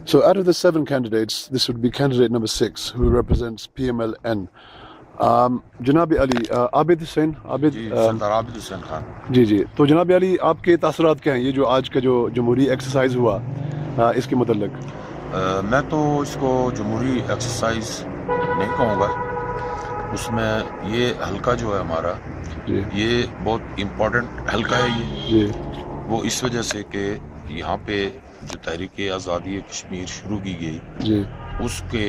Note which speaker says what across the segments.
Speaker 1: So out of the 7 candidates, this would be candidate number 6 who represents PMLN. جناب علی عابد حسین عابد
Speaker 2: جی سردار عابد حسین خان.
Speaker 1: جی تو جناب علی آپ کے تاثرات کیا ہیں یہ جو آج کا جو جمہوری ایکسرسائز ہوا اس کے متعلق؟
Speaker 2: میں تو اس کو جمہوری ایکسرسائز نہیں کہوں گا. اس میں یہ حلقہ جو ہے ہمارا یہ بہت امپورٹنٹ حلقہ ہے. یہ وہ اس وجہ سے کہ یہاں پہ جو تحریک آزادی کشمیر شروع کی گئی اس کے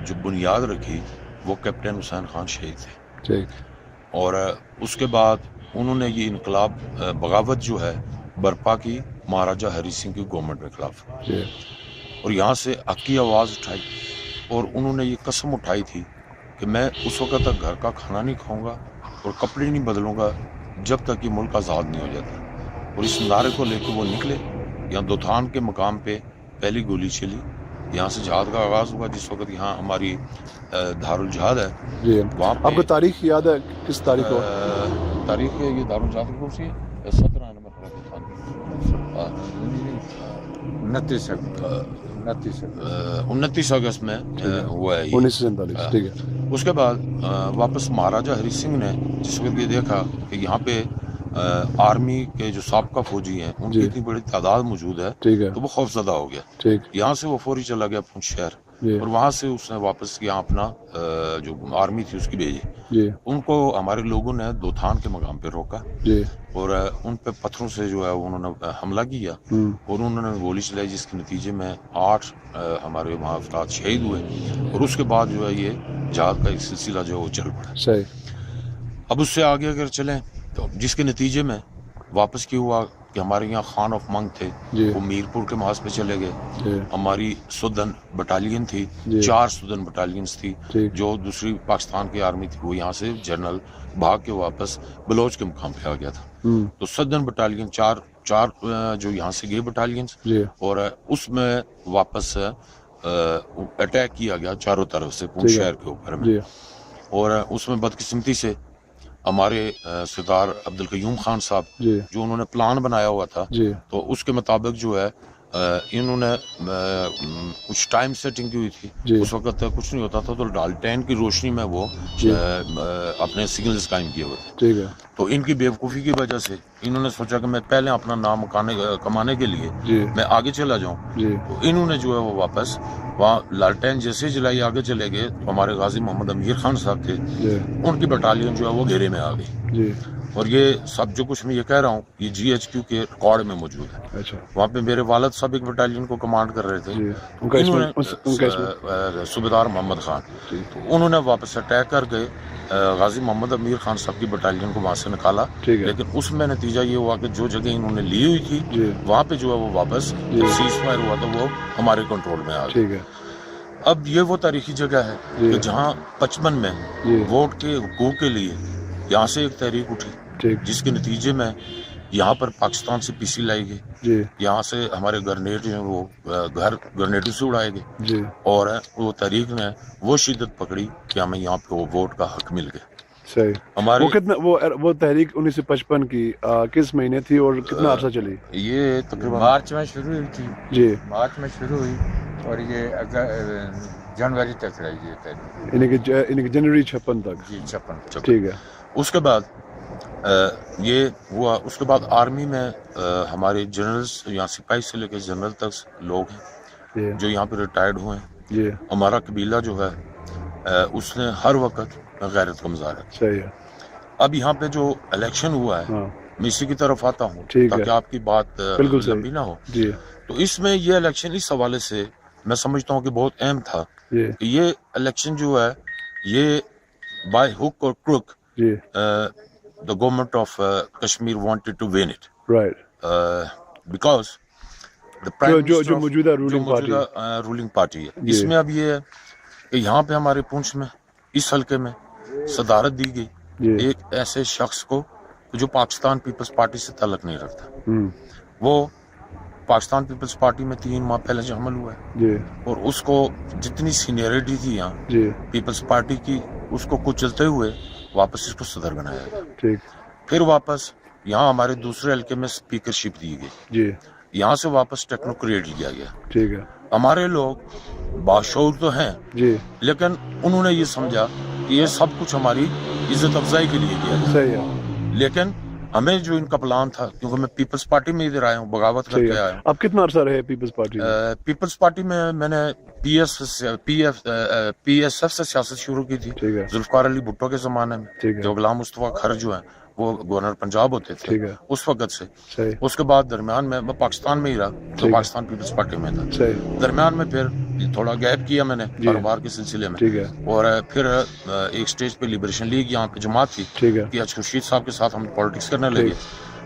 Speaker 2: جو بنیاد رکھی وہ کیپٹن حسین خان شہید تھے. اور اس کے بعد انہوں نے یہ انقلاب بغاوت جو ہے برپا کی مہاراجہ ہری سنگھ کی گورنمنٹ کے خلاف. اور یہاں سے حق کی آواز اٹھائی اور انہوں نے یہ قسم اٹھائی تھی کہ میں اس وقت تک گھر کا کھانا نہیں کھاؤں گا اور کپڑے نہیں بدلوں گا جب تک یہ ملک آزاد نہیں ہو جاتا. اور اس نعرے کو لے کے وہ نکلے. یہاں دوتھان کے مقام پہ پہلی گولی چلی. یہاں سے جہاد کا آغاز ہوا جس وقت یہاں ہماری دارالجہاد ہے. وہاں
Speaker 1: آپ کو تاریخ یاد ہے کس تاریخ کو؟
Speaker 2: تاریخ یہ دارالجہاد کون سی ہے؟ 17 نمبر 29 اگست میں ہوا ہے
Speaker 1: 1947. ٹھیک ہے.
Speaker 2: اس کے بعد واپس مہاراجہ ہری سنگھ نے جس وقت یہ دیکھا کہ یہاں پہ آرمی کے جو سابقہ فوجی ہیں ان کی اتنی بڑی تعداد موجود ہے تو وہ خوف زدہ ہو گیا. یہاں سے وہ فوری چلا گیا پونچھ شہر اور وہاں سے اس نے واپس یہاں اپنا جو آرمی تھی اس کی بھیجی. ان کو ہمارے لوگوں نے دوتھان کے مقام پہ روکا اور ان پہ پتھروں سے جو ہے انہوں نے حملہ کیا اور انہوں نے گولی چلائی جس کے نتیجے میں 8 ہمارے وہاں افراد شہید ہوئے. اور اس کے بعد جو ہے یہ جہاد کا ایک سلسلہ جو ہے وہ چل پڑا. اب اس سے آگے اگر چلیں تو جس کے نتیجے میں واپس کیا ہوا کہ ہمارے یہاں خان آف منگ تھے وہ میرپور کے محاذ پہ چلے گئے. ہماری سدن بٹالین تھی 4 سدن بٹالینز تھی جو دوسری پاکستان کی آرمی تھی وہ یہاں سے جنرل بھاگ کے واپس بلوچ کے مقام پہ آ گیا تھا. تو سدن بٹالین 4 جو یہاں سے گئے بٹالینز اور اس میں واپس اٹیک کیا گیا چاروں طرف سے پونچھ شہر کے اوپر میں. اور اس میں بدقسمتی سے ہمارے سردار عبدالقیوم خان صاحب جو انہوں نے پلان بنایا ہوا تھا تو اس کے مطابق جو ہے انہوں نے کچھ ٹائم سیٹنگ کی ہوئی تھی. اس وقت کچھ نہیں ہوتا تھا تو ڈالٹین کی روشنی میں وہ اپنے سگنلز قائم کیے ہوئے تھے. تو ان کی بیوقوفی کی وجہ سے انہوں نے سوچا کہ میں پہلے اپنا نام کمانے کے لیے میں آگے چلا جاؤں. تو انہوں نے جو ہے وہ واپس وہاں لالٹین جیسے جلائی آگے چلے گئے تو ہمارے غازی محمد امیر خان صاحب تھے ان کی بٹالین جو ہے وہ گھیرے میں آ گئی. اور یہ سب جو کچھ میں یہ کہہ رہا ہوں یہ GHQ کے ریکارڈ میں موجود ہے. وہاں پہ میرے والد صاحب ایک بٹالین کو کمانڈ کر رہے تھے صوبیدار محمد خان. تو انہوں نے واپس اٹیک کر گئے غازی محمد امیر خان صاحب کی بٹالین کو وہاں سے نکالا. لیکن اس میں نتیجہ یہ ہوا کہ جو جگہ انہوں نے لی ہوئی تھی وہاں پہ جو ہے وہ واپس سیز فائر ہوا تو وہ ہمارے کنٹرول میں آ گئی. اب یہ وہ تاریخی جگہ ہے کہ جہاں 55 میں ووٹ کے حقوق کے لیے یہاں سے ایک تحریک اٹھی جس کے نتیجے میں یہاں پر پاکستان سے PC لائی گئی. یہاں سے ہمارے گرنیڈ جو ہیں وہ گھر گرنیڈوں سے اڑائے گئے اور وہ تحریک نے وہ شدت پکڑی کہ ہمیں یہاں پہ وہ ووٹ کا حق مل گیا.
Speaker 1: وہ تحریک 1955 کی کس مہینے تھی اور کتنا عرصہ چلی؟
Speaker 2: یہ تقریباً
Speaker 3: مارچ میں شروع ہوئی تھی. مارچ میں شروع ہوئی اور یہ جنوری تک رہی یہ تحریک
Speaker 1: یعنی کہ جنوری 56 تک.
Speaker 3: 56.
Speaker 1: ٹھیک ہے.
Speaker 2: اس کے بعد یہ ہوا. اس کے بعد آرمی میں ہمارے جنرلز یہاں سپاہی سے لے کے جنرل تک لوگ ہیں جو یہاں پہ ریٹائرڈ ہوئے ہیں. ہمارا قبیلہ جو ہے اس نے ہر وقت غیرت کا مظاہرہ کیا.
Speaker 1: صحیح ہے.
Speaker 2: اب یہاں پہ جو الیکشن ہوا ہے میں اسی کی طرف آتا ہوں تاکہ آپ کی بات لمبی نہ ہو. تو اس میں یہ الیکشن اس حوالے سے میں سمجھتا ہوں کہ بہت اہم تھا کہ یہ الیکشن جو ہے یہ بائی ہک اور کروک the government of Kashmir wanted to win it. Because the prime minister
Speaker 1: جو موجودہ
Speaker 2: ruling party ہے. اس میں اب یہ ہے کہ یہاں پہ ہمارے پونچھ میں اس حلقے میں صدارت دی گئی ایک ایسے شخص کو جو پاکستان پیپلز پارٹی سے تعلق نہیں رکھتا. وہ پاکستان پیپلز پارٹی میں 3 ماہ پہلے شامل ہوا ہے اور اس کو جتنی سینئرٹی تھی یہاں پیپلز پارٹی کی اس کو کچلتے ہوئے واپس اس کو صدر بنایا گیا. پھر واپس یہاں ہمارے دوسرے حلقے میں اسپیکرشپ دی گئی. یہاں سے واپس ٹیکنوکریٹ لیا گیا. ہمارے لوگ باشعور تو ہیں
Speaker 1: جی
Speaker 2: لیکن انہوں نے یہ سمجھا کہ یہ سب کچھ ہماری عزت افزائی کے لیے کیا ہے.
Speaker 1: صحیح ہے.
Speaker 2: لیکن ہمیں جو ان کا پلان تھا, کیونکہ میں پیپلز پارٹی میں ادھر آیا ہوں, بغاوت کر کے آیا ہوں.
Speaker 1: اب کتنا عرصہ رہے پیپلز پارٹی؟
Speaker 2: پیپلز پارٹی میں نے پی ایس ایف سے سیاست شروع کی تھی ذوالفقار علی بھٹو کے زمانے میں, جو غلام مصطفیٰ خر جو ہیں وہ گورنر پنجاب ہوتے تھے اس وقت سے. اس کے بعد درمیان میں پاکستان میں ہی رہا, تو پاکستان پیپلز پارٹی میں تھا. درمیان میں پھر تھوڑا گیپ کیا میں نے کاروبار کے سلسلے میں, اور پھر ایک سٹیج پہ لبریشن لیگ یہاں پہ جماعت تھی کہ ایچ خورشید صاحب کے ساتھ ہم پالیٹکس کرنے لگے,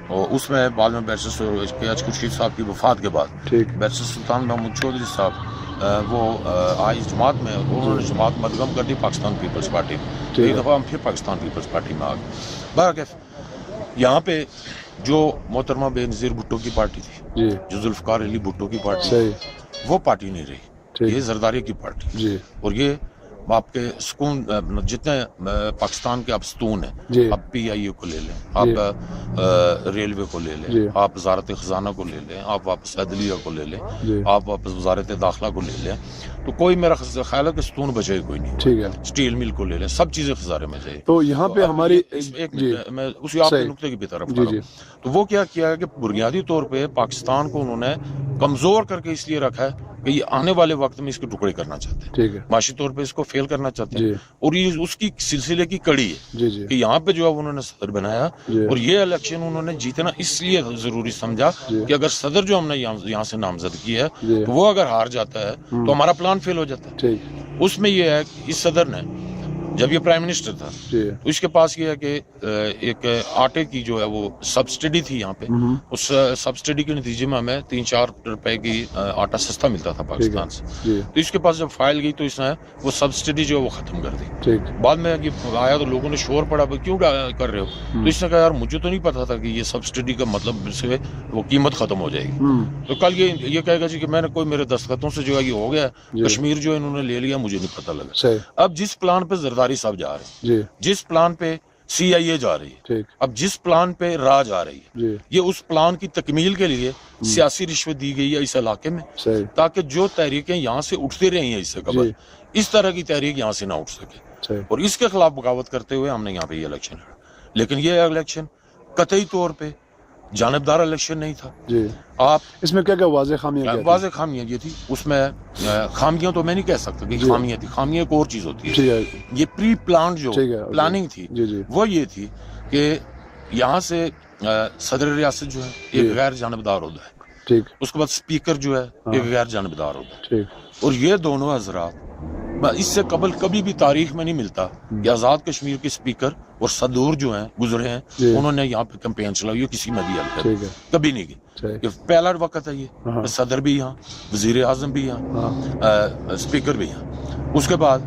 Speaker 2: اور اس میں بعد میں بیرسٹر ایچ خورشید صاحب کی وفات کے بعد بیرسٹر سلطان محمود چودھری صاحب وہ آئی جماعت میں, انہوں نے جماعت مدغم کر دی پاکستان پیپلز پارٹی میں. ایک دفعہ ہم پھر پاکستان پیپلز پارٹی میں آ گئے. بہرکیف یہاں پہ جو محترمہ بے نظیر بھٹو کی پارٹی تھی, جو ذوالفقار علی بھٹو کی پارٹی, وہ پارٹی نہیں رہی, یہ زرداری کی پارٹی. اور یہ آپ کے سکون جتنے پاکستان کے آپ ستون ہیں, آپ پی آئی اے کو لے لیں, آپ ریلوے کو لے لیں, آپ وزارت خزانہ کو لے لیں, آپ واپس عدلیہ کو لے لیں, آپ واپس وزارت داخلہ کو لے لیں, تو کوئی میرا خیال ہے کہ ستون بچے کوئی نہیں. ٹھیک ہے, اسٹیل مل کو لے لیں, سب چیزیں خزارے میں جائے.
Speaker 1: تو یہاں پہ ہماری
Speaker 2: ایک میں اسی آپ کے نقطے کی طرف بڑھا ہوں. تو وہ کیا ہے کہ بنیادی طور پہ پاکستان کو انہوں نے کمزور کر کے اس لیے رکھا ہے کہ یہ آنے والے وقت میں اس کے ٹکڑے کرنا چاہتے ہیں, معاشی طور پہ اس کو فیل کرنا چاہتے ہیں, اور یہ اس کی سلسلے کی کڑی ہے کہ یہاں پہ جو ہے انہوں نے صدر بنایا, اور یہ الیکشن انہوں نے جیتنا اس لیے ضروری سمجھا کہ اگر صدر جو ہم نے یہاں سے نامزد کیا ہے وہ اگر ہار جاتا ہے تو ہمارا پلان فیل ہو جاتا ہے. اس میں یہ ہے کہ اس صدر نے جب یہ پرائم منسٹر تھا تو اس کے پاس یہ ہے کہ ایک آٹے کی جو ہے وہ سبسڈی تھی یہاں پہ, اس سبسڈی کے نتیجے میں ہمیں 3-4 روپے کی آٹا سستا ملتا تھا پاکستان سے. تو اس کے پاس جب فائل گئی تو اس نے وہ سبسڈی جو ہے وہ ختم کر دی. بعد میں یہ آیا تو لوگوں نے شور پڑا کیوں کر رہے ہو, تو اس نے کہا یار مجھے تو نہیں پتا تھا کہ یہ سبسڈی کا مطلب سے وہ قیمت ختم ہو جائے گی. تو کل یہ کہے گا جی کہ میں نے کوئی میرے دستخطوں سے جو ہے یہ ہو گیا, کشمیر جو انہوں نے لے لیا, مجھے نہیں پتا لگا. اب جس پلان پہ زرداری صاحب جا رہے ہیں, جس پلان پہ سی آئی اے جا رہی ہے, اب جس پلان پہ راج آ رہی ہے, یہ اس پلان کی تکمیل کے لیے سیاسی رشوت دی گئی ہے اس علاقے میں, تاکہ جو تحریکیں یہاں سے اٹھتی رہی ہیں اس سے قبل, اس طرح کی تحریک یہاں سے نہ اٹھ سکے, اور اس کے خلاف بغاوت کرتے ہوئے ہم نے یہاں پہ یہ الیکشن لڑا. لیکن یہ الیکشن قطعی طور پہ جانبدار الیکشن نہیں تھا. آپ
Speaker 1: اس میں کیا واضح
Speaker 2: خامیاں یہ تھی, اس میں خامیاں تو میں نہیں کہہ سکتا کہ خامیاں تھی, خامیاں ایک اور چیز ہوتی ہے. یہ پری پلانڈ جو پلاننگ تھی وہ یہ تھی کہ یہاں سے صدر ریاست جو ہے ایک غیر جانبدار ہوتا ہے, اس کے بعد اسپیکر جو ہے ایک غیر جانبدار ہوتا ہے, اور یہ دونوں حضرات اس سے قبل کبھی بھی تاریخ میں نہیں ملتا کہ آزاد کشمیر کے اسپیکر اور صدور جو ہیں گزرے ہیں, انہوں نے یہاں پہ کمپین چلائی کسی میں بھی حل کبھی نہیں کی. یہ پہلا وقت ہے یہ, صدر بھی یہاں, وزیر اعظم بھی یہاں, اسپیکر بھی یہاں. اس کے بعد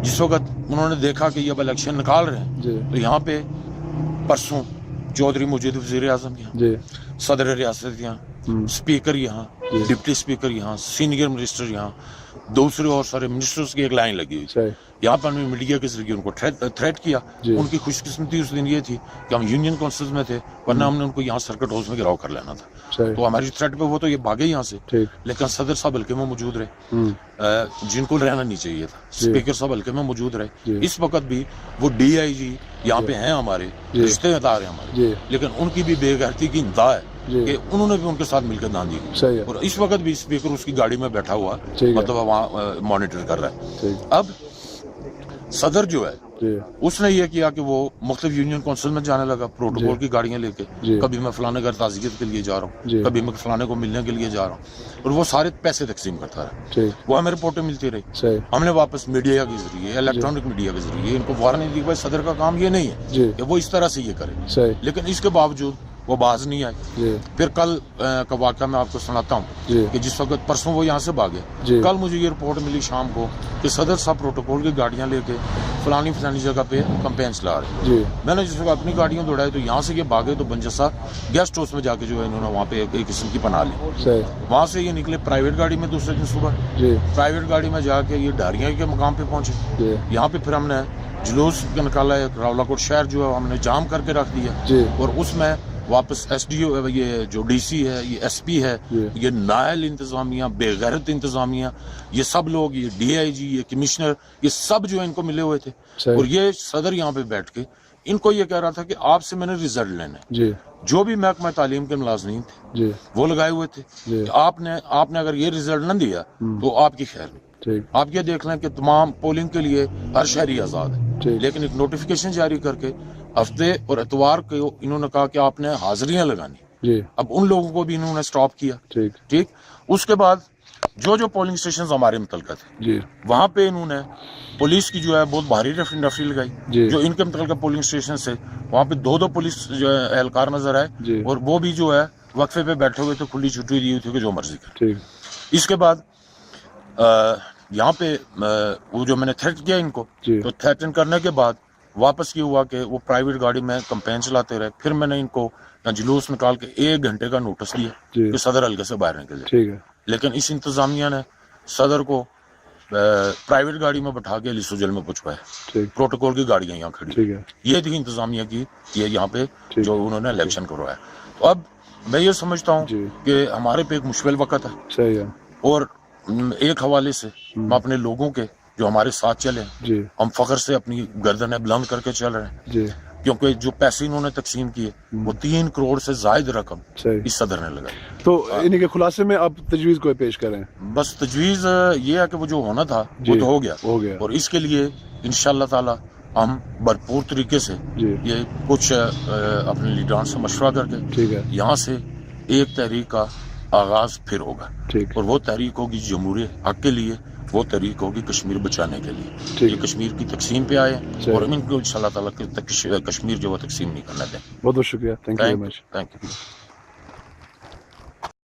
Speaker 2: جس وقت انہوں نے دیکھا کہ یہ اب الیکشن نکال رہے ہیں, تو یہاں پہ پرسوں چودھری مجید وزیر اعظم یہاں, صدر ریاست یہاں, اسپیکر یہاں, ڈپٹی اسپیکر یہاں, سینئر منسٹر یہاں, دوسرے اور سارے منسٹرز کی ایک لائن لگی ہوئی. یہاں پر ہم نے میڈیا کے ذریعے ان کو تھریٹ کیا. ان کی خوش قسمتی اس دن یہ تھی کہ ہم یونین کونسلز میں تھے, ورنہ ہم نے ان کو یہاں سرکٹ ہاؤس میں گراؤ کر لینا تھا. تو ہماری تھریٹ پہ وہ تو یہ بھاگے یہاں سے, لیکن صدر صاحب حلقے میں موجود رہے, جن کو رہنا نہیں چاہیے تھا. اسپیکر صاحب حلقے میں موجود رہے. اس وقت بھی وہ ڈی آئی جی یہاں پہ ہیں, ہمارے رشتے دار ہیں ہمارے, لیکن ان کی بھی بے غیرتی کی انتہا ہے کہ انہوں نے بھی ان کے ساتھ مل کر داندھی کی, اور اس وقت بھی اسپیکر اس کی گاڑی میں بیٹھا ہوا مطلب وہاں مانیٹر کر رہا ہے. اب صدر جو ہے اس نے یہ کیا کہ وہ مختلف یونین کونسل میں جانے لگا پروٹوکول کی گاڑیاں لے کے, کبھی میں فلانے گھر تعزیت کے لیے جا رہا ہوں, کبھی میں فلانے کو ملنے کے لیے جا رہا ہوں, اور وہ سارے پیسے تقسیم کرتا رہا. وہ ہمیں رپورٹیں ملتی رہی, ہم نے واپس میڈیا کے ذریعے, الیکٹرانک میڈیا کے ذریعے ان کو وارننگ دی کہ بھائی صدر کا کام یہ نہیں ہے کہ وہ اس طرح سے یہ کرے, لیکن اس کے باوجود وہ باز نہیں آئے. پھر کل کا واقعہ میں آپ کو سناتا ہوں کہ جس وقت پرسوں وہ یہاں سے بھاگے, کل مجھے یہ رپورٹ ملی شام کو کہ صدر صاحب پروٹوکول کی گاڑیاں لے کے فلانی جگہ پہ کمپین چلا رہے. میں نے جس وقت اپنی گاڑیاں دوڑائی تو یہاں سے یہ بھاگے تو بنجسا گیسٹ ہاؤس میں جا کے جو ہے انہوں نے وہاں پہ ایک قسم کی پناہ لی. وہاں سے یہ نکلے پرائیویٹ گاڑی میں دوسرے دن صبح, پرائیویٹ گاڑی میں جا کے یہ ڈاریاں کے مقام پہ پہنچے. یہاں پہ پھر ہم نے جلوس نکالا ہے, راولا کوٹ شہر جو ہے ہم نے جام کر کے رکھ دیا, اور اس میں واپس ایس ڈی او یہ جو ڈی سی ہے یہ ایس پی ہے یہ نائل انتظامیہ بے غیرت انتظامیہ یہ سب لوگ یہ ڈی آئی جی یہ کمشنر یہ سب جو ان کو ملے ہوئے تھے اور یہ صدر یہاں پہ بیٹھ کے ان کو یہ کہہ رہا تھا کہ آپ سے میں نے ریزلٹ لینے جو بھی محکمہ تعلیم کے ملازمین تھے وہ لگائے ہوئے تھے کہ آپ نے اگر یہ ریزلٹ نہ دیا تو آپ کی خیر آپ یہ دیکھ لیں کہ تمام پولنگ کے لیے ہر شہری آزاد ہے لیکن ایک نوٹیفیکیشن جاری کر کے ہفتے اور اتوار کو انہوں نے کہا کہ آپ نے حاضریاں لگانی اب ان لوگوں کو بھی انہوں نے سٹاپ کیا ٹھیک اس کے بعد جو پولنگ سٹیشنز ہمارے متعلقہ تھے وہاں پہ انہوں نے پولیس کی جو ہے بہت بھاری رفری لگائی جو ان کے متعلقہ پولنگ سٹیشن سے وہاں پہ دو پولیس جو ہے اہلکار نظر آئے اور وہ بھی جو ہے وقفے پہ بیٹھے ہوئے تھے کھلی چھٹی دی ہوئی تھی کہ جو مرضی کرے اس کے بعد یہاں پہ وہ جو میں نے تھریٹ کیا ان کو تو تھریٹن کرنے کے بعد واپس یہ ہوا کہ وہ پرائیویٹ گاڑی میں کمپین چلاتے رہے پھر میں نے ان کو جلوس نکال کے 1 گھنٹے کا نوٹس دیا کہ صدر حلقے سے باہر نکل لیکن اس انتظامیہ نے صدر کو پرائیویٹ گاڑی میں بٹھا کے علی سجل میں پہنچوایا پروٹوکول کی گاڑیاں یہاں کھڑی یہ تھی انتظامیہ کی یہ یہاں پہ جو انہوں نے الیکشن کروایا تو اب میں یہ سمجھتا ہوں کہ ہمارے پہ ایک مشکل وقت ہے اور ایک حوالے سے ہم اپنے لوگوں کے جو ہمارے ساتھ چلے ہیں ہم فخر سے اپنی گردنیں بلند کر کے چل رہے ہیں کیونکہ جو پیسے انہوں نے تقسیم کیے وہ 3 کروڑ سے زائد رقم اس صدر نے لگائی
Speaker 1: تو انہی کے خلاصے میں آپ تجویز کو پیش کریں
Speaker 2: بس تجویز یہ ہے کہ وہ جو ہونا تھا وہ تو ہو گیا اور اس کے لیے انشاءاللہ تعالی ہم بھرپور طریقے سے یہ کچھ اپنے لیڈران سے مشورہ کر کے یہاں سے ایک تحریک کا آغاز پھر ہوگا اور وہ تحریک ہوگی جمہوری حق کے لیے وہ تحریک ہوگی کشمیر بچانے کے لیے یہ کشمیر کی تقسیم پہ آئے اور ان کو انشاءاللہ تعالیٰ کشمیر جو وہ تقسیم نہیں کرنا دیں
Speaker 1: بہت بہت شکریہ thank you very much
Speaker 2: thank you